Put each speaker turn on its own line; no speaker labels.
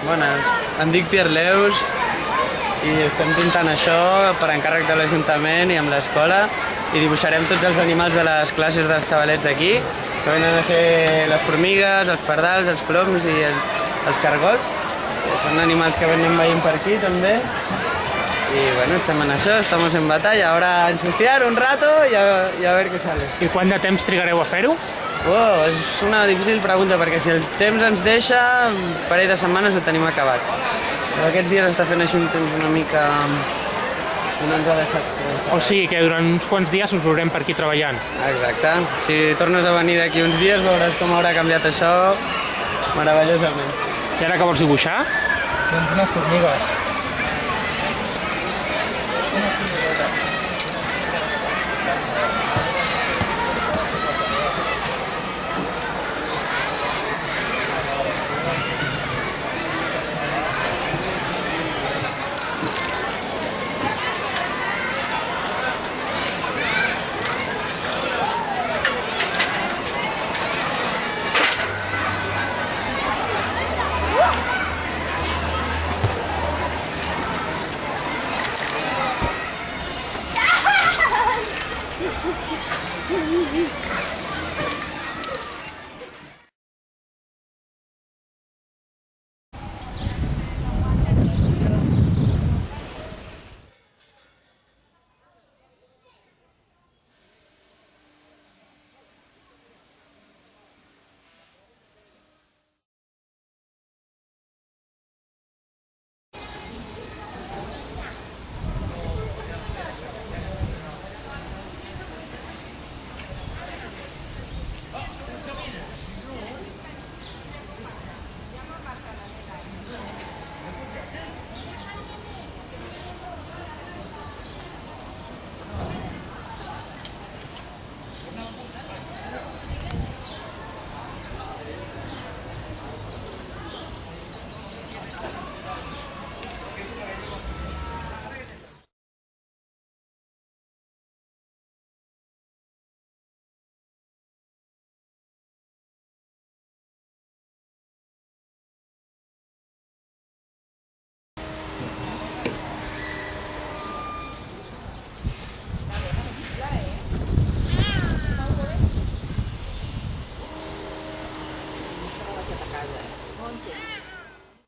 Bones. Em dic Pierre Leus i estem pintant això per encàrrec de l'Ajuntament i amb l'escola i dibuixarem tots els animals de les classes dels xavalets d'aquí, que venen a ser les formigues, els pardals, els ploms i els cargols. Són animals que venim veient per aquí també. Y bueno, estem en això, estamos en batalla. Ahora a ensuciar un rato y a ver qué sale.
I quant de temps trigareu a fer-ho?
És una difícil pregunta, perquè si el temps ens deixa, un parell de setmanes ho tenim acabat. Però aquests dies està fent així un temps una mica... no ens ha deixat...
O sigui que durant uns quants dies us veurem per aquí treballant.
Exacte. Si tornes a venir d'aquí uns dies veuràs com haurà canviat això meravellosament.
I ara què vols dibuixar?
Doncs unes formigues.